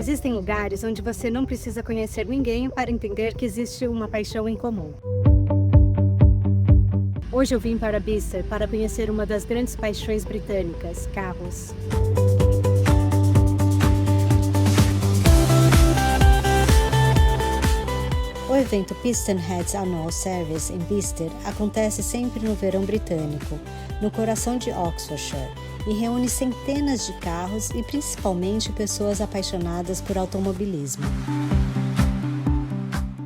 Existem lugares onde você não precisa conhecer ninguém para entender que existe uma paixão em comum. Hoje eu vim para Bicester para conhecer uma das grandes paixões britânicas, carros. O evento PistonHeads Annual Service em Bicester acontece sempre no verão britânico, no coração de Oxfordshire, e reúne centenas de carros e principalmente pessoas apaixonadas por automobilismo.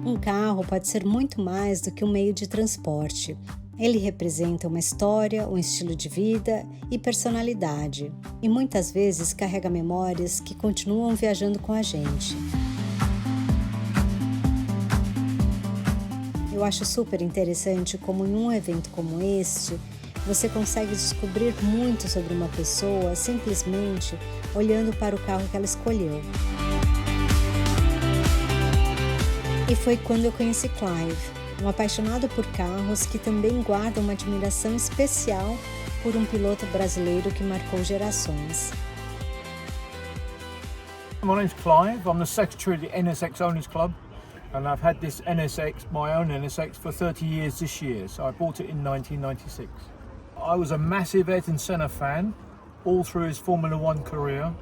Um carro pode ser muito mais do que um meio de transporte. Ele representa uma história, um estilo de vida e personalidade, e muitas vezes carrega memórias que continuam viajando com a gente. Eu acho super interessante como em um evento como este, você consegue descobrir muito sobre uma pessoa simplesmente olhando para o carro que ela escolheu. E foi quando eu conheci Clive, um apaixonado por carros que também guarda uma admiração especial por um piloto brasileiro que marcou gerações. My name's Clive, I'm the secretary of the NSX Owners Club. And I've had this NSX, my own NSX, for 30 years this year, so I bought it in 1996. I was a massive Ayrton Senna fan all through his Formula One career.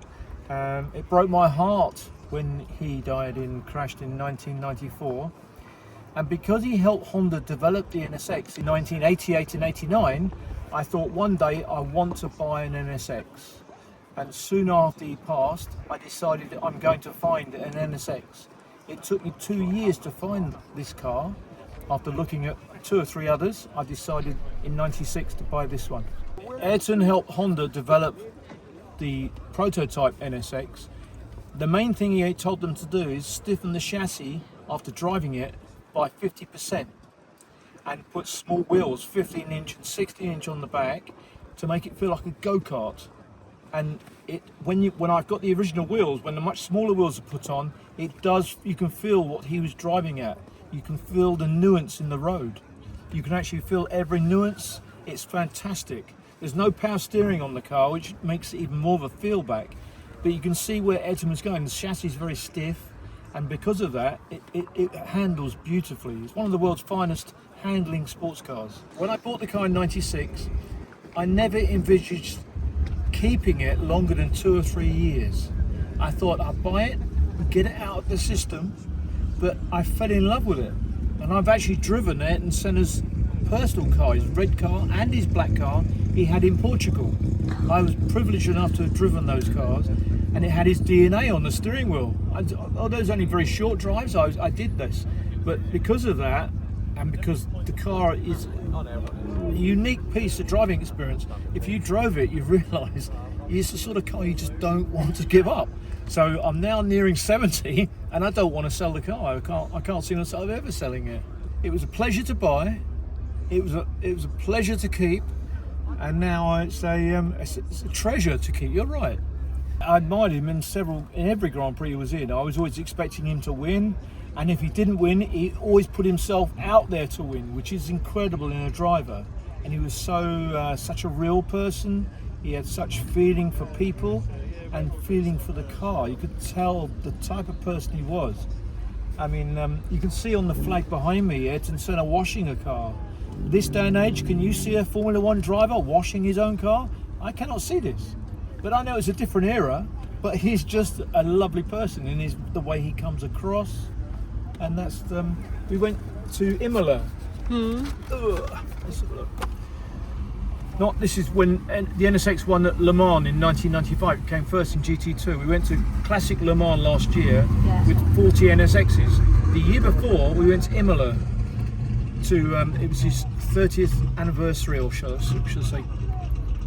It broke my heart when he crashed in 1994. And because he helped Honda develop the NSX in 1988 and 89, I thought one day I want to buy an NSX. And soon after he passed, I decided that I'm going to find an NSX. It took me 2 years to find this car. After looking at 2 or 3 others, I decided in '96 to buy this one. Ayrton helped Honda develop the prototype NSX. The main thing he told them to do is stiffen the chassis after driving it by 50% and put small wheels, 15-inch and 16-inch on the back to make it feel like a go-kart. And when I've got the original wheels, when the much smaller wheels are put on, you can feel what he was driving at. You can feel the nuance in the road. You can actually feel every nuance. It's fantastic. There's no power steering on the car, which makes it even more of a feel back. But you can see where Ayrton was going. The chassis is very stiff, and because of that, it handles beautifully. It's one of the world's finest handling sports cars. When I bought the car in '96, I never envisaged keeping it longer than 2 or 3 years. I thought I'd buy it, get it out of the system, but I fell in love with it. And I've actually driven Ayrton Senna's personal car, his red car and his black car he had in Portugal. I was privileged enough to have driven those cars, and it had his DNA on the steering wheel. Although it was only very short drives, I did this. But because of that, and because the car is a unique piece of driving experience, if you drove it, you realise it's the sort of car you just don't want to give up. So I'm now nearing 70, and I don't want to sell the car. I can't see myself ever selling it. It was a pleasure to buy. It was a pleasure to keep, and now it's a treasure to keep. You're right. I admired him in every Grand Prix he was in. I was always expecting him to win, and if he didn't win, he always put himself out there to win, which is incredible in a driver. And he was such a real person. He had such feeling for people and feeling for the car. You could tell the type of person he was. I mean, you can see on the flag behind me, Ayrton Senna washing a car. This day and age, can you see a Formula One driver washing his own car? I cannot see this. But I know it's a different era, but he's just a lovely person in the way he comes across. And that's, we went to Imola. Let's have a look. This is when the NSX won at Le Mans in 1995. It came first in GT2. We went to Classic Le Mans last year with 40 NSXs. The year before, we went to Imola to, it was his 30th anniversary, or shall I say,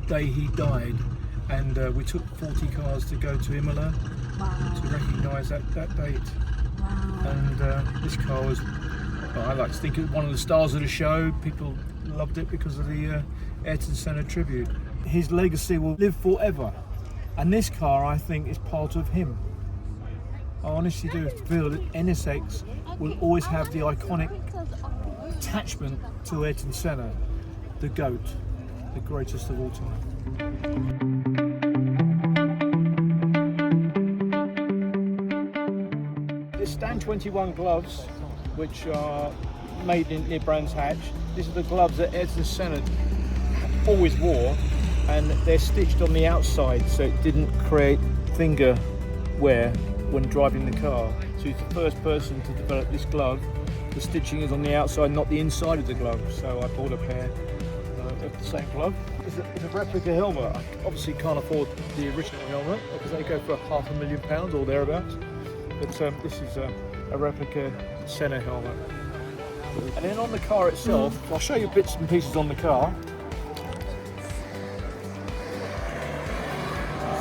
day he died. And we took 40 cars to go to Imola to recognise that date. Wow. And this car was, I like to think it was one of the stars of the show. People loved it because of the Ayrton Senna tribute. His legacy will live forever, and this car, I think, is part of him. I honestly do feel that NSX will always have the iconic attachment to Ayrton Senna, the GOAT, the greatest of all time. the Stan 21 gloves, which are made near Brands Hatch. These are the gloves that Ayrton Senna always wore, and they're stitched on the outside so it didn't create finger wear when driving the car. So he's the first person to develop this glove. The stitching is on the outside, not the inside of the glove. So I bought a pair of the same glove. It's a replica helmet. I obviously can't afford the original helmet because they go for £500,000 or thereabouts. But this is a replica Senna helmet. And then on the car itself, I'll show you bits and pieces on the car.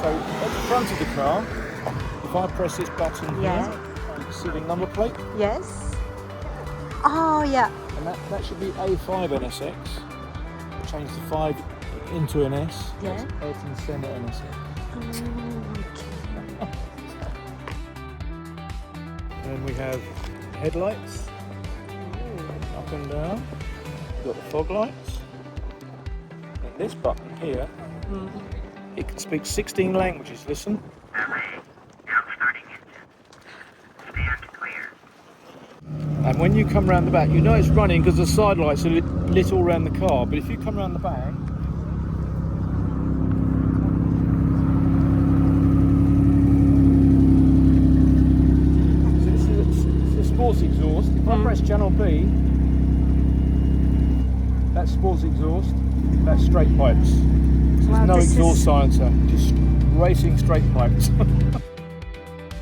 So at the front of the car, if I press this button here, you can see the number plate. Yes. Oh, yeah. And that should be A5 NSX. Change the 5 into an S. Yeah. That's Ayrton Senna NSX. Okay. And we have headlights, up and down. We've got the fog lights. And this button here, it can speak 16 languages. Listen. And when you come round the back, you know it's running because the side lights are lit all around the car. But if you come round the back, so it's the sports exhaust. If I press channel B, that's sports exhaust. That's straight pipes. So there's no exhaust silencer, just racing straight pipes.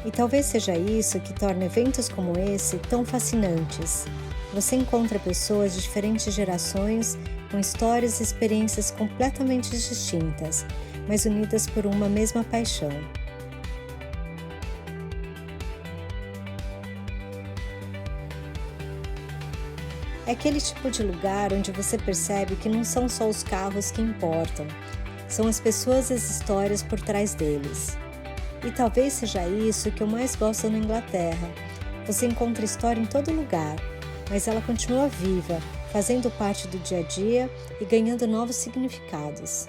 E talvez seja isso que torna eventos como esse tão fascinantes. Você encontra pessoas de diferentes gerações, com histórias e experiências completamente distintas, mas unidas por uma mesma paixão. É aquele tipo de lugar onde você percebe que não são só os carros que importam, são as pessoas e as histórias por trás deles. E talvez seja isso que eu mais gosto na Inglaterra. Você encontra história em todo lugar, mas ela continua viva, fazendo parte do dia a dia e ganhando novos significados.